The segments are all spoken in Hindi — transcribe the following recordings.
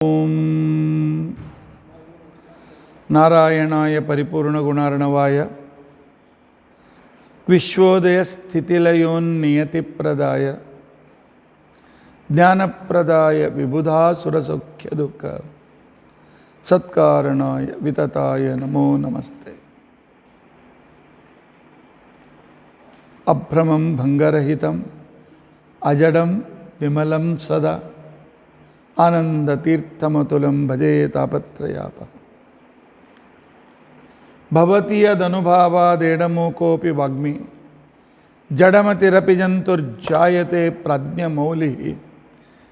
ओम नारायणाय परिपूर्णगुणार्णवाय विश्वोदयस्थितिलयोन्नियतिप्रदाय ज्ञानप्रदाय विबुधासुरसौख्यदुःख सत्कारणाय वितताय नमो नमस्ते। अभ्रमं भंगरहितं अजडं विमलं सदा आनंदतीर्थमतुलं भजे तापत्रयापहं। भवति यदनुभावादेडमूकोऽपि वाग्मी जडमतिरपि जन्तुर्जायते प्राज्ञमौलिः।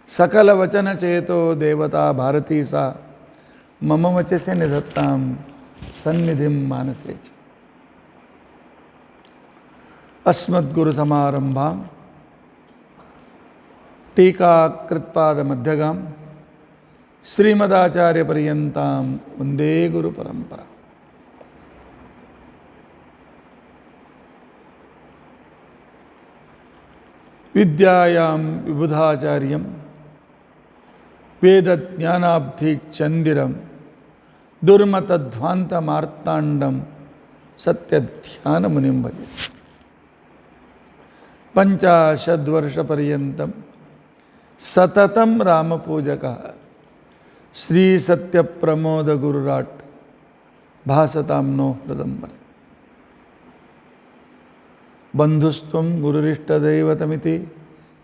सकलवचनचेतो देवता भारती सा मम वचसे निधत्तां सन्निधिं मानसे च। अस्मद्गुरुसमारम्भां टीकाकृत्पादमध्यगां श्रीमदाचार्यपर्यन्तां वन्दे गुरुपरम्परा। विद्यायां विबुधाचार्यं वेदज्ञानाब्धिचन्दिरं दुर्मतध्वान्तमार्ताण्डं सत्यध्यानमुनिं भजे। 50 वर्षपर्यन्तं सततं रामपूजकः श्री सत्यप्रमोद गुरुराट भासतां नो हृदम्बरे। बन्धुस्त्वं गुरुरिष्टदैवतमिति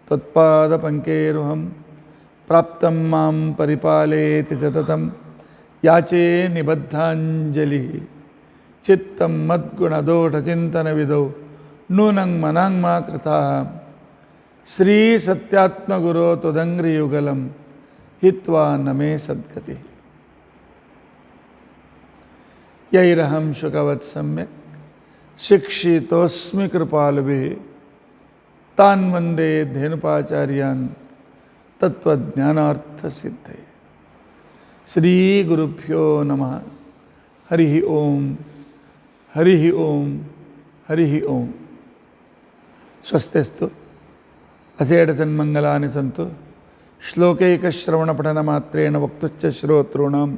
त्वत्पादपङ्केरुहं प्राप्तं मां परिपालयेति सततं याचे निबद्धाञ्जलिः। चित्तं मद्गुणदोषचिन्तनविदौ नूनं मनाङ्मा कृताः श्री सत्यात्मगुरो त्वदङ्घ्रियुगलं हित्वा न मे सद्गतिः। यैरहं शुकवत् सम्यक् शिक्षितोऽस्मि कृपालुभिः तान् वन्दे धेनुपाचार्यान् तत्त्वज्ञानार्थसिद्धये। श्रीगुरुभ्यो नमः। हरिः ओम् हरिः ओम् हरिः ओम्। स्वस्तिस्तु असेडसन्मङ्गलानि सन्तु। श्लोकैकश्रवणपठनमात्रेण वक्तुश्च श्रोतॄणां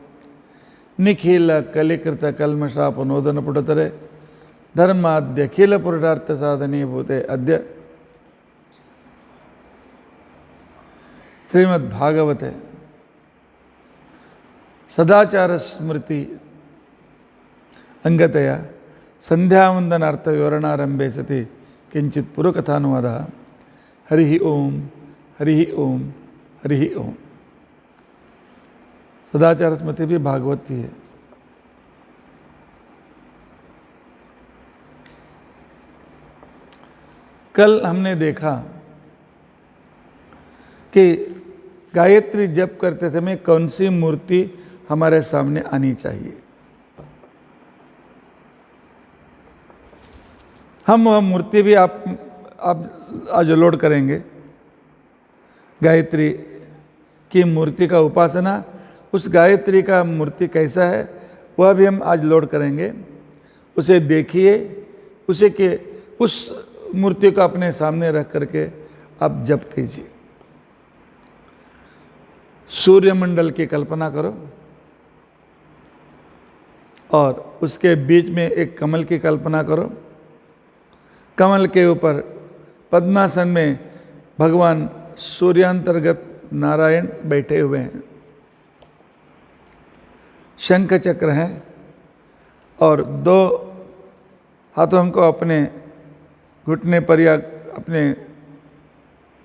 निखिलकलिकृतकल्मषापनोदनपुटतरे धर्माद्यखिलपुरुषार्थसाधनीभूते अद्य श्रीमद्भागवते सदाचारस्मृति अंगतया संध्यावन्दनार्थविवरणारम्भे सति किञ्चित् पूर्वकथानुवादः। हरिः ओम हरिः ओम हरिः ओम। सदाचार स्मृति भी भागवत की है। कल हमने देखा कि गायत्री जप करते समय कौन सी मूर्ति हमारे सामने आनी चाहिए। हम वह मूर्ति भी आप आज लोड करेंगे। गायत्री की मूर्ति का उपासना, उस गायत्री का मूर्ति कैसा है वह भी हम आज लोड करेंगे। उसे देखिए, उसे के उस मूर्ति को अपने सामने रख करके आप जप कीजिए। सूर्यमंडल की कल्पना करो और उसके बीच में एक कमल की कल्पना करो। कमल के ऊपर पद्मासन में भगवान सूर्यांतर्गत नारायण बैठे हुए हैं। शंख चक्र हैं और 2 हाथों को अपने घुटने पर या अपने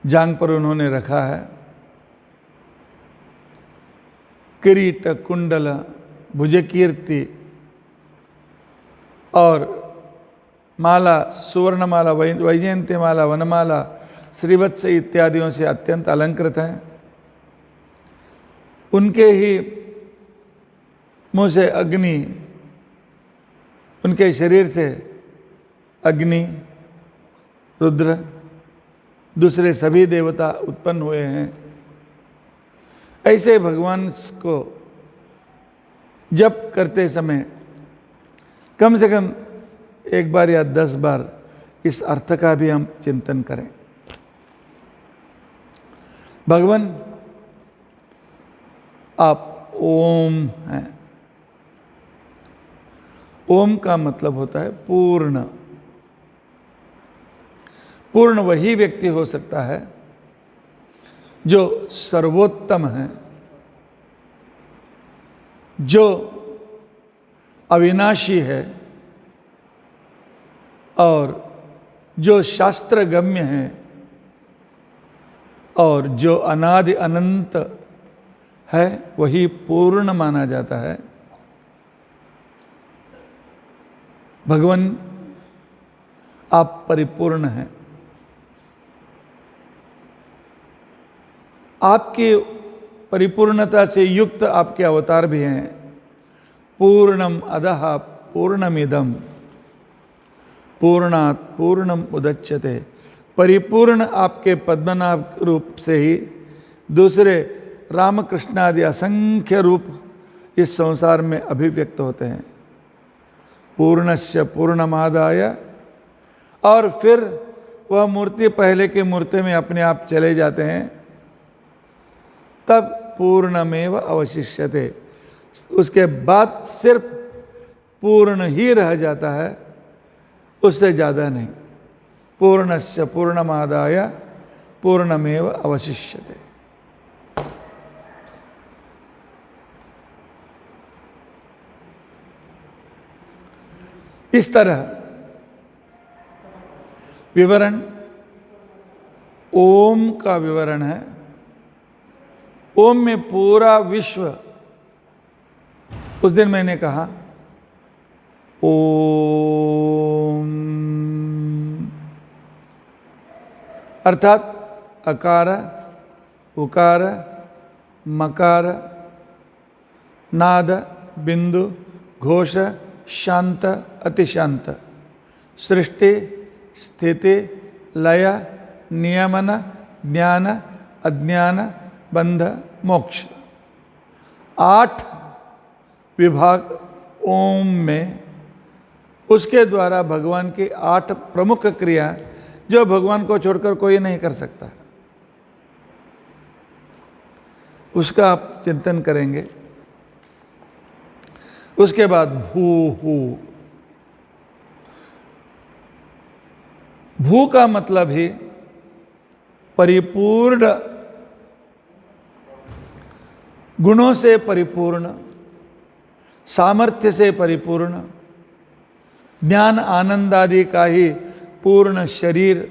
जांग पर उन्होंने रखा है। किरीट कुंडल भुजकीर्ति और माला, सुवर्णमाला, वैजयंतीमाला, वनमाला, श्रीवत्स इत्यादियों से अत्यंत अलंकृत हैं। उनके ही मुँह से अग्नि, उनके शरीर से अग्नि, रुद्र, दूसरे सभी देवता उत्पन्न हुए हैं। ऐसे भगवान को जप करते समय कम से कम 1 बार या 10 बार इस अर्थ का भी हम चिंतन करें। भगवान आप ओम हैं। ओम का मतलब होता है पूर्ण। पूर्ण वही व्यक्ति हो सकता है जो सर्वोत्तम है, जो अविनाशी है और जो शास्त्रगम्य है और जो अनादि अनंत है, वही पूर्ण माना जाता है। भगवान आप परिपूर्ण हैं। आपकी परिपूर्णता से युक्त आपके अवतार भी हैं। पूर्णम अधः पूर्णमिदम पूर्णात् पूर्णम उदच्यते। परिपूर्ण आपके पद्मनाभ रूप से ही दूसरे रामकृष्ण आदि असंख्य रूप इस संसार में अभिव्यक्त होते हैं। पूर्णस्य पूर्णमादाय, और फिर वह मूर्ति पहले की मूर्ति में अपने आप चले जाते हैं, तब पूर्णमेव अवशिष्यते। उसके बाद सिर्फ पूर्ण ही रह जाता है, उससे ज़्यादा नहीं। पूर्णस्य पूर्णमादाय पूर्णमेव अवशिष्यते। इस तरह विवरण ओम का विवरण है। ओम में पूरा विश्व, उस दिन मैंने कहा ओम, अर्थात अकार, उकार, मकार, नाद, बिंदु, घोष, शांत, अतिशांत, सृष्टि, स्थिति, लय, नियमन, ज्ञान, अज्ञान, बंध, मोक्ष। 8 विभाग ओम में, उसके द्वारा भगवान की 8 प्रमुख क्रिया, जो भगवान को छोड़कर कोई नहीं कर सकता, उसका आप चिंतन करेंगे। उसके बाद भू हू। भू का मतलब ही परिपूर्ण, गुणों से परिपूर्ण, सामर्थ्य से परिपूर्ण, ज्ञान आनंद आदि का ही पूर्ण शरीर,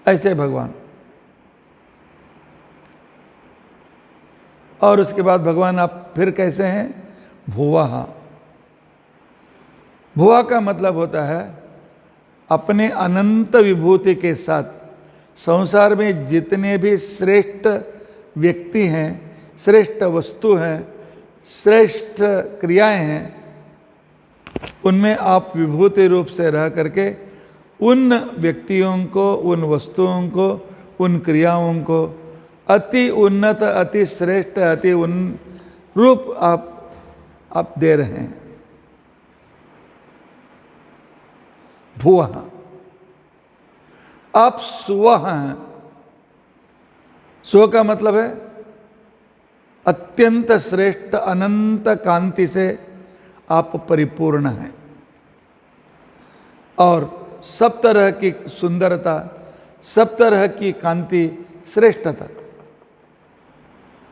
ऐसे भगवान। और उसके बाद भगवान आप फिर कैसे हैं? भुवः। भुवः का मतलब होता है अपने अनंत विभूति के साथ संसार में जितने भी श्रेष्ठ व्यक्ति हैं, श्रेष्ठ वस्तु हैं, श्रेष्ठ क्रियाएं हैं, उनमें आप विभूति रूप से रह करके उन व्यक्तियों को, उन वस्तुओं को, उन क्रियाओं को अति उन्नत, अति श्रेष्ठ, अति रूप आप दे रहे हैं। भुवः। आप सुवः हैं। स्व का मतलब है अत्यंत श्रेष्ठ अनंत कांति से आप परिपूर्ण हैं और सब तरह की सुंदरता, सब तरह की कांति, श्रेष्ठता,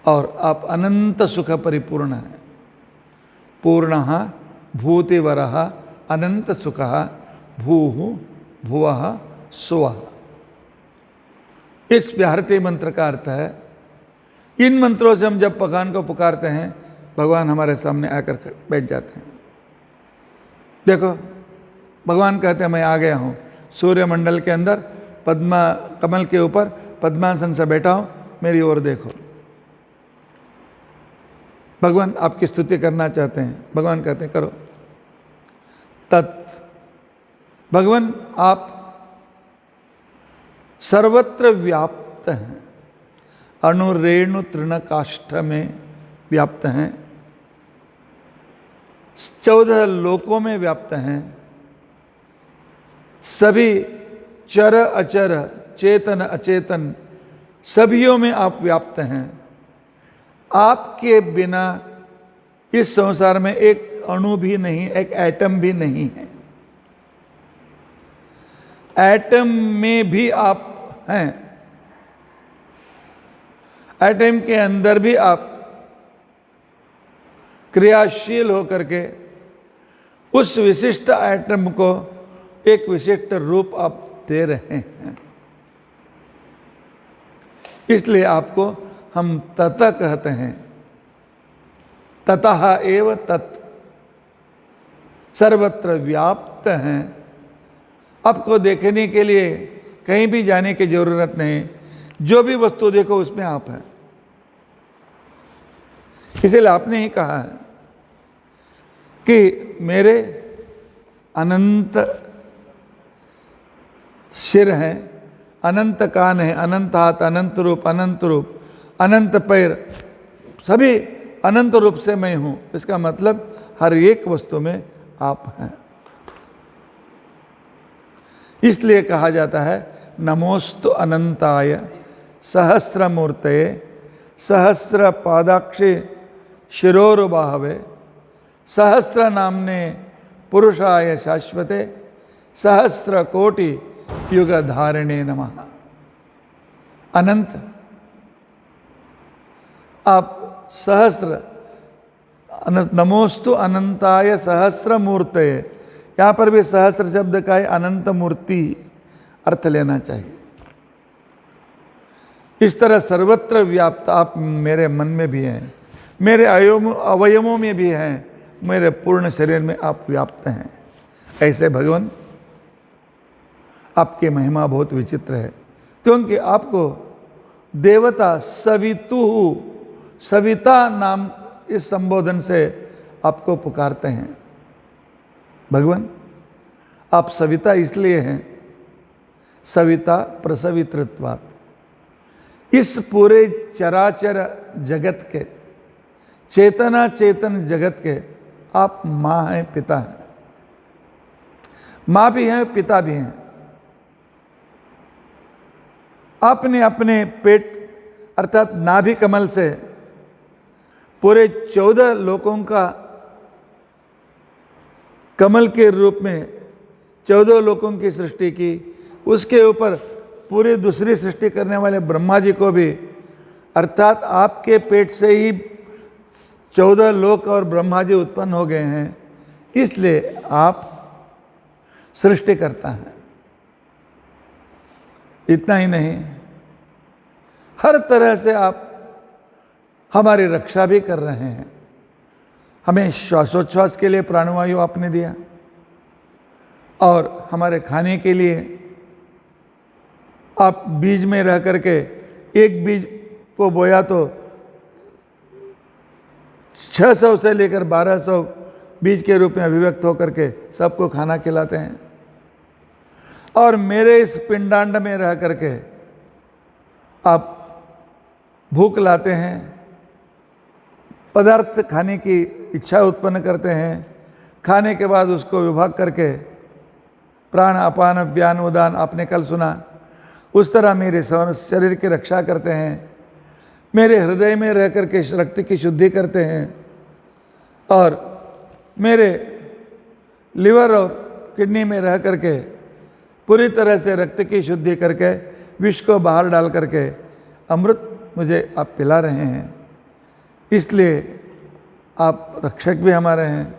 और आप अनंत सुख परिपूर्ण हैं। पूर्णः भूतिवरः अनंत सुखः भूः भुवः सुवः। इस भारतीय मंत्र का अर्थ है। इन मंत्रों से हम जब भगवान को पुकारते हैं, भगवान हमारे सामने आकर बैठ जाते हैं। देखो, भगवान कहते हैं मैं आ गया हूँ। सूर्यमंडल के अंदर पद्मा कमल के ऊपर पद्मासन से बैठा हूँ, मेरी ओर देखो। भगवान आपकी स्तुति करना चाहते हैं। भगवान कहते हैं करो। तत्। भगवान आप सर्वत्र व्याप्त हैं, अणु रेणु तृण काष्ठ में व्याप्त हैं, 14 लोकों में व्याप्त हैं, सभी चर अचर, चेतन अचेतन, सभियों में आप व्याप्त हैं। आपके बिना इस संसार में एक अणु भी नहीं, एक एटम भी नहीं है। एटम में भी आप हैं, एटम के अंदर भी आप क्रियाशील होकर के उस विशिष्ट एटम को एक विशिष्ट रूप आप दे रहे हैं। इसलिए आपको हम तत कहते हैं। ततः एव तत्, सर्वत्र व्याप्त हैं। आपको देखने के लिए कहीं भी जाने की जरूरत नहीं, जो भी वस्तु देखो उसमें आप हैं। इसलिए आपने ही कहा है कि मेरे अनंत सिर हैं, अनंत कान है, अनंत हाथ, अनंत रूप, अनंत पैर, सभी अनंत रूप से मैं हूं। इसका मतलब हर एक वस्तु में आप हैं। इसलिए कहा जाता है नमोस्तु अनंताय सहस्रमूर्तये सहस्र पादाक्षे शिरोरुबाहवे सहस्र नामने पुरुषाय शाश्वते सहस्र कोटि युग धारिणे नमः। अनंत, आप सहस्र, नमोस्तु अनंताय सहस्र मूर्तये, यहाँ पर भी सहस्र शब्द का अनंत मूर्ति अर्थ लेना चाहिए। इस तरह सर्वत्र व्याप्त आप मेरे मन में भी हैं, मेरे अवयवों में भी हैं, मेरे पूर्ण शरीर में आप व्याप्त हैं। ऐसे भगवान आपकी महिमा बहुत विचित्र है, क्योंकि आपको देवता सवितु, सविता नाम इस संबोधन से आपको पुकारते हैं। भगवान आप सविता इसलिए हैं, सविता प्रसवितृत्वात्, इस पूरे चराचर जगत के, चेतना चेतन जगत के आप माँ हैं, पिता हैं। माँ भी हैं, पिता भी हैं। आपने अपने पेट अर्थात नाभि कमल से पूरे 14 लोकों का कमल के रूप में 14 लोकों की सृष्टि की। उसके ऊपर पूरी दूसरी सृष्टि करने वाले ब्रह्मा जी को भी, अर्थात आपके पेट से ही 14 लोक और ब्रह्मा जी उत्पन्न हो गए हैं। इसलिए आप सृष्टि करता है। इतना ही नहीं, हर तरह से आप हमारी रक्षा भी कर रहे हैं। हमें श्वासोच्छ्वास के लिए प्राणवायु आपने दिया, और हमारे खाने के लिए आप बीज में रह करके एक बीज को बोया तो 600 से लेकर 1200 बीज के रूप में अभिव्यक्त होकर के सबको खाना खिलाते हैं। और मेरे इस पिंडांड में रह करके आप भूख लाते हैं, पदार्थ खाने की इच्छा उत्पन्न करते हैं, खाने के बाद उसको विभाग करके प्राण अपान व्यान उदान आपने कल सुना, उस तरह मेरे शरीर की रक्षा करते हैं। मेरे हृदय में रह करके रक्त की शुद्धि करते हैं, और मेरे लिवर और किडनी में रह करके पूरी तरह से रक्त की शुद्धि करके विष को बाहर डाल करके अमृत मुझे आप पिला रहे हैं। इसलिए आप रक्षक भी हमारे हैं,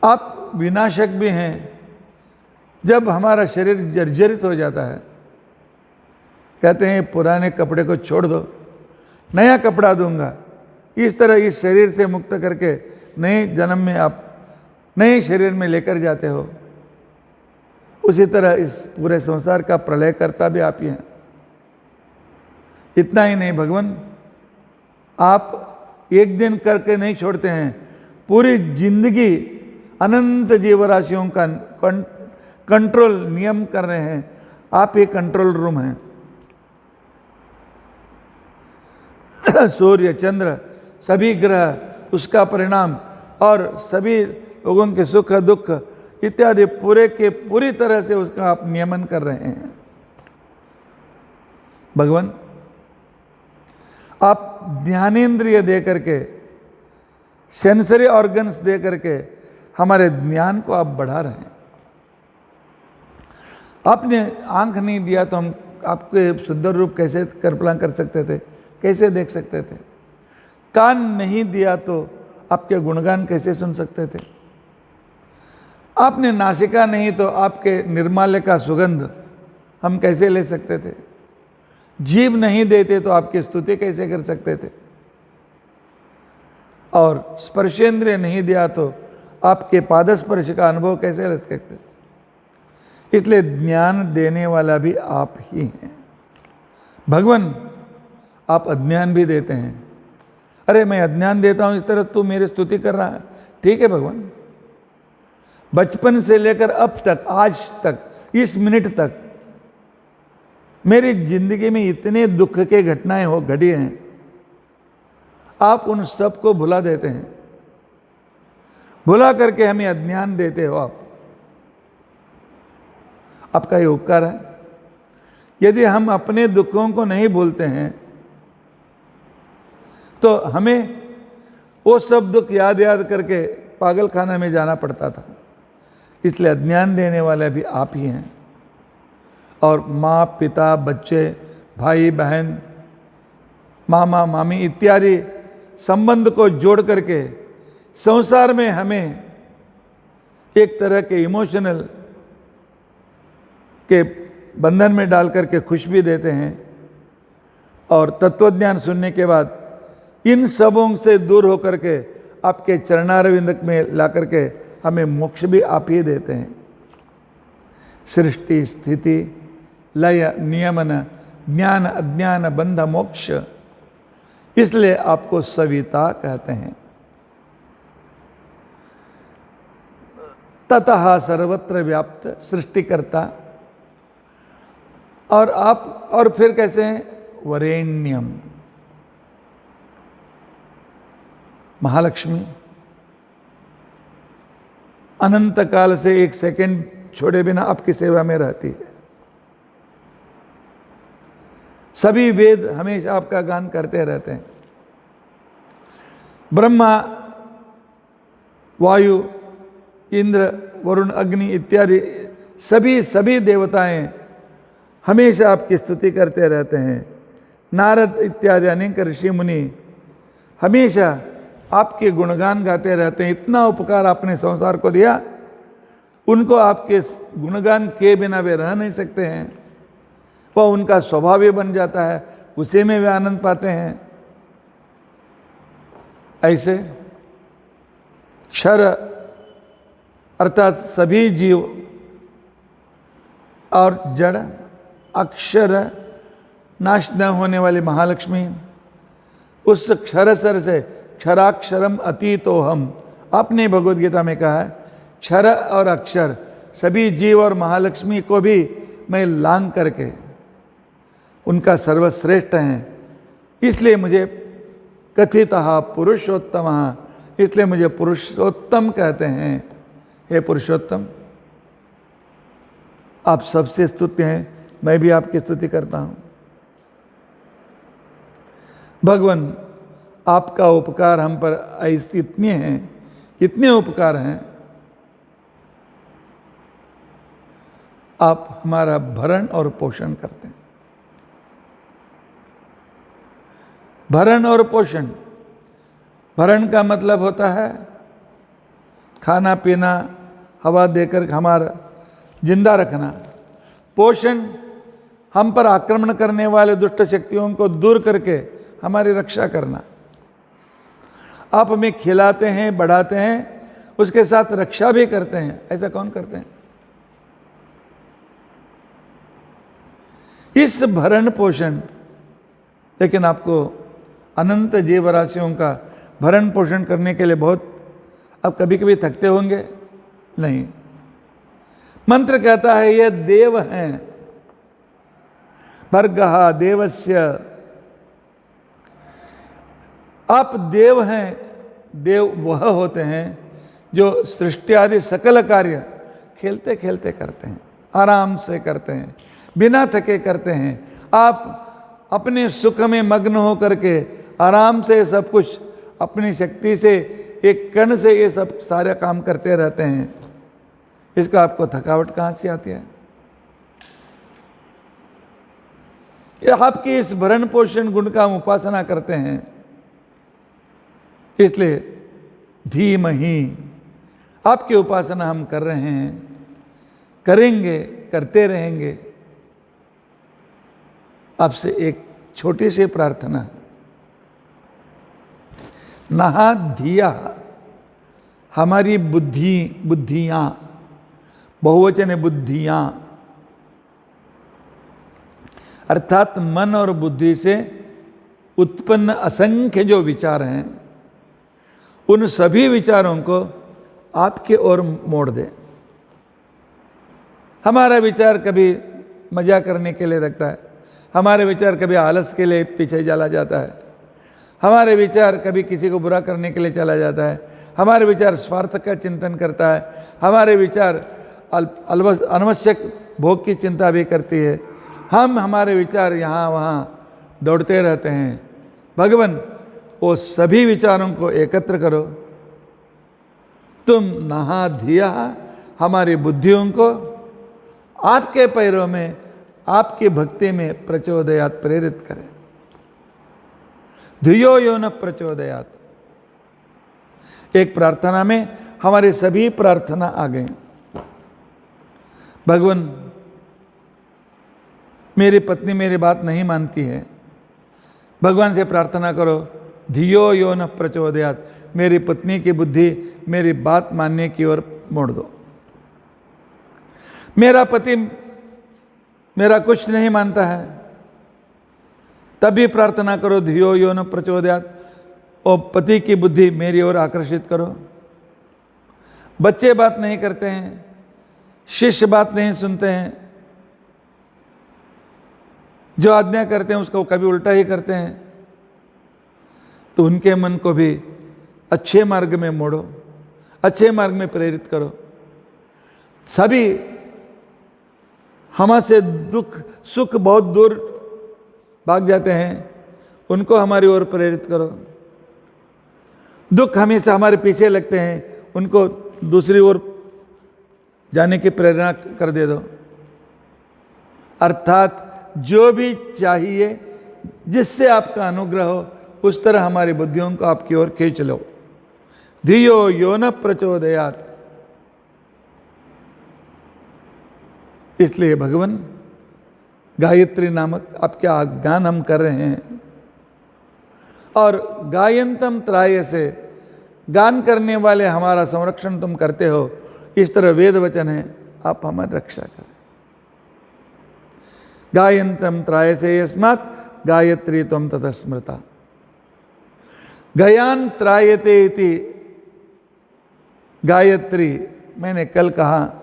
आप विनाशक भी हैं। जब हमारा शरीर जर्जरित हो जाता है, कहते हैं पुराने कपड़े को छोड़ दो, नया कपड़ा दूंगा। इस तरह इस शरीर से मुक्त करके नए जन्म में आप नए शरीर में लेकर जाते हो। उसी तरह इस पूरे संसार का प्रलय करता भी आप ही हैं। इतना ही नहीं भगवान, आप एक दिन करके नहीं छोड़ते हैं, पूरी जिंदगी अनंत जीवराशियों का कंट्रोल नियम कर रहे हैं। आप ही कंट्रोल रूम हैं। सूर्य चंद्र सभी ग्रह, उसका परिणाम, और सभी लोगों के सुख दुख इत्यादि पूरे के पूरी तरह से उसका आप नियमन कर रहे हैं। भगवान आप ज्ञानेंद्रिय दे करके, सेंसरी ऑर्गन्स दे करके हमारे ज्ञान को आप बढ़ा रहे हैं। आपने आंख नहीं दिया तो हम आपके सुंदर रूप कैसे कल्पना कर सकते थे, कैसे देख सकते थे? कान नहीं दिया तो आपके गुणगान कैसे सुन सकते थे? आपने नासिका नहीं तो आपके निर्माल्य का सुगंध हम कैसे ले सकते थे? जीभ नहीं देते तो आपकी स्तुति कैसे कर सकते थे? और स्पर्शेंद्रिय नहीं दिया तो आपके पादस्पर्श का अनुभव कैसे ले सकते थे? इसलिए ज्ञान देने वाला भी आप ही हैं। भगवान, आप अज्ञान भी देते हैं। अरे मैं अज्ञान देता हूं, इस तरह तू मेरी स्तुति कर रहा है, ठीक है भगवान। बचपन से लेकर अब तक, आज तक, इस मिनट तक मेरी जिंदगी में इतने दुख के घटनाएं घटी हैं, आप उन सब को भुला देते हैं। भुला करके हमें अज्ञान देते हो आप। आपका ये उपकार है। यदि हम अपने दुखों को नहीं भूलते हैं तो हमें वो सब दुख याद याद करके पागल खाना में जाना पड़ता था। इसलिए अज्ञान देने वाले भी आप ही हैं। और माँ, पिता, बच्चे, भाई, बहन, मामा, मामी इत्यादि संबंध को जोड़ करके संसार में हमें एक तरह के इमोशनल के बंधन में डाल करके खुश भी देते हैं। और तत्वज्ञान सुनने के बाद इन सबों से दूर होकर के आपके चरणारविंद में ला करके हमें मोक्ष भी आप ही देते हैं। सृष्टि, स्थिति, लय, नियमन, ज्ञान, अज्ञान, बंध, मोक्ष, इसलिए आपको सविता कहते हैं। ततः सर्वत्र व्याप्त सृष्टिकर्ता। और आप और फिर कैसे हैं? वरेण्यम, महालक्ष्मी। अनंत काल से एक सेकंड छोड़े बिना आपकी सेवा में रहती है। सभी वेद हमेशा आपका गान करते रहते हैं। ब्रह्मा, वायु, इंद्र, वरुण, अग्नि इत्यादि सभी देवताएं हमेशा आपकी स्तुति करते रहते हैं। नारद इत्यादि अनेक ऋषि मुनि हमेशा आपके गुणगान गाते रहते हैं। इतना उपकार आपने संसार को दिया, उनको आपके गुणगान के बिना वे रह नहीं सकते हैं। वह उनका स्वभाव ही बन जाता है, उसी में वे आनंद पाते हैं। ऐसे क्षर अर्थात सभी जीव और जड़, अक्षर नाश न होने वाली महालक्ष्मी, उस क्षरसर से क्षराक्षरम अतीतो हम, आपने भगवद गीता में कहा है क्षर और अक्षर सभी जीव और महालक्ष्मी को भी मैं लांग करके उनका सर्वश्रेष्ठ हैं। इसलिए मुझे कथितः पुरुषोत्तम, इसलिए मुझे पुरुषोत्तम कहते हैं। हे पुरुषोत्तम, आप सबसे स्तुत्य हैं, मैं भी आपकी स्तुति करता हूँ। भगवान, आपका उपकार हम पर ऐसे इतने हैं, इतने उपकार हैं। आप हमारा भरण और पोषण करते हैं। भरण और पोषण, भरण का मतलब होता है खाना पीना, हवा देकर हमारा जिंदा रखना। पोषण, हम पर आक्रमण करने वाले दुष्ट शक्तियों को दूर करके हमारी रक्षा करना। आप हमें खिलाते हैं, बढ़ाते हैं, उसके साथ रक्षा भी करते हैं। ऐसा कौन करते हैं? इस भरण पोषण, लेकिन आपको अनंत जीव राशियों का भरण पोषण करने के लिए बहुत, अब कभी कभी थकते होंगे? नहीं। मंत्र कहता है ये देव हैं, भर्गः देवस्य। आप देव हैं। देव वह होते हैं जो सृष्टि आदि सकल कार्य खेलते खेलते करते हैं, आराम से करते हैं, बिना थके करते हैं। आप अपने सुख में मग्न हो करके आराम से सब कुछ अपनी शक्ति से एक कण से ये सब सारे काम करते रहते हैं, इसका आपको थकावट कहाँ से आती है? ये आपकी इस भरण पोषण गुण का हम उपासना करते हैं, इसलिए धीमहि आपकी उपासना हम कर रहे हैं, करेंगे, करते रहेंगे। आपसे एक छोटी सी प्रार्थना, नहा धिया हमारी बुद्धियां, बहुवचन है बुद्धियां, अर्थात मन और बुद्धि से उत्पन्न असंख्य जो विचार हैं, उन सभी विचारों को आपके ओर मोड़ दें। हमारा विचार कभी मजा करने के लिए रखता है, हमारे विचार कभी आलस के लिए पीछे चला जाता है, हमारे विचार कभी किसी को बुरा करने के लिए चला जाता है, हमारे विचार स्वार्थ का चिंतन करता है, हमारे विचार अनावश्यक भोग की चिंता भी करती है। हम हमारे विचार यहाँ वहाँ दौड़ते रहते हैं। भगवान वो सभी विचारों को एकत्र करो, तुम नहा धिया हमारी बुद्धियों को आपके पैरों में, आपकी भक्ति में प्रचोदयात प्रेरित करें। धियो यो न प्रचोदयात। एक प्रार्थना में हमारी सभी प्रार्थना आ गई। भगवान मेरी पत्नी मेरी बात नहीं मानती है, भगवान से प्रार्थना करो धियो यो न प्रचोदयात, मेरी पत्नी की बुद्धि मेरी बात मानने की ओर मोड़ दो। मेरा पति मेरा कुछ नहीं मानता है, तब भी प्रार्थना करो धियो यो न प्रचोदयात, और पति की बुद्धि मेरी ओर आकर्षित करो। बच्चे बात नहीं करते हैं, शिष्य बात नहीं सुनते हैं, जो आज्ञा करते हैं उसको कभी उल्टा ही करते हैं, तो उनके मन को भी अच्छे मार्ग में मोड़ो, अच्छे मार्ग में प्रेरित करो। सभी हमसे दुख सुख बहुत दूर भाग जाते हैं, उनको हमारी ओर प्रेरित करो। दुख हमेशा हमारे पीछे लगते हैं, उनको दूसरी ओर जाने की प्रेरणा कर दे दो। अर्थात जो भी चाहिए, जिससे आपका अनुग्रह हो, उस तरह हमारी बुद्धियों को आपकी ओर खींच लो। धियो यो न प्रचोदयात। इसलिए भगवान गायत्री नामक आपके आज्ञान हम कर रहे हैं, और गायंतम त्राय से गान करने वाले हमारा संरक्षण तुम करते हो, इस तरह वेद वचन है, आप हमारी रक्षा करें। गायंतम त्राय से यस्मात् गायत्री त्वं ततः स्मृता। गयान त्रायते इति गायत्री, मैंने कल कहा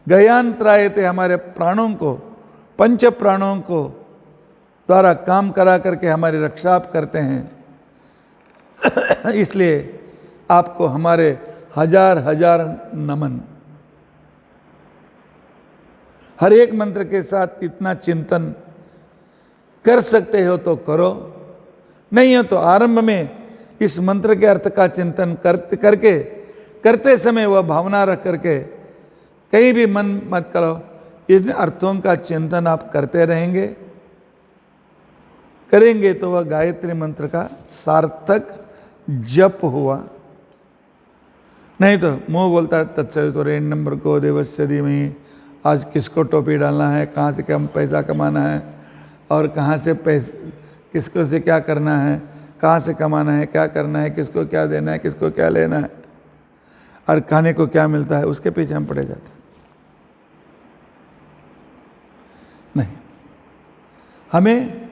गयान त्रायते हमारे प्राणों को, पंच प्राणों को द्वारा काम करा करके हमारी रक्षा आप करते हैं। इसलिए आपको हमारे हजार हजार नमन। हर एक मंत्र के साथ इतना चिंतन कर सकते हो तो करो, नहीं हो तो आरंभ में इस मंत्र के अर्थ का चिंतन करते समय वह भावना रख करके कहीं भी मन मत करो, इन अर्थों का चिंतन आप करते करेंगे तो वह गायत्री मंत्र का सार्थक जप हुआ। नहीं तो मुंह बोलता है तत्सवितुर्वरेण्यं नंबर देवस्य धीमहि, आज किसको टोपी डालना है, कहाँ से कम पैसा कमाना है, और कहाँ से किसको से क्या करना है, कहाँ से कमाना है, क्या करना है, किसको क्या देना है, किसको क्या लेना है, और खाने को क्या मिलता है, उसके पीछे हम पड़े जाते हैं। नहीं, हमें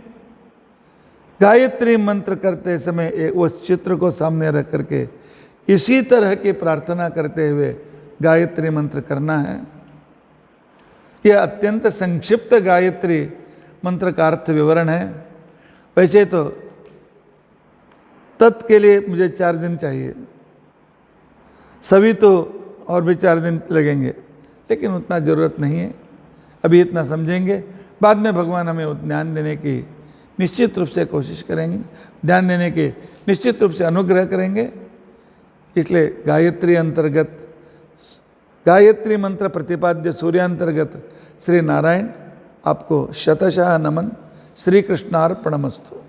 गायत्री मंत्र करते समय एक उस चित्र को सामने रख करके इसी तरह की प्रार्थना करते हुए गायत्री मंत्र करना है। यह अत्यंत संक्षिप्त गायत्री मंत्र का अर्थ विवरण है। वैसे तो तत् के लिए मुझे 4 दिन चाहिए, सभी तो और भी 4 दिन लगेंगे, लेकिन उतना ज़रूरत नहीं है। अभी इतना समझेंगे, बाद में भगवान हमें ज्ञान देने की निश्चित रूप से कोशिश करेंगे, ध्यान देने के निश्चित रूप से अनुग्रह करेंगे। इसलिए गायत्री अंतर्गत, गायत्री मंत्र प्रतिपाद्य सूर्यांतर्गत श्री नारायण आपको शतशः नमन। श्री कृष्णार्पणमस्तु।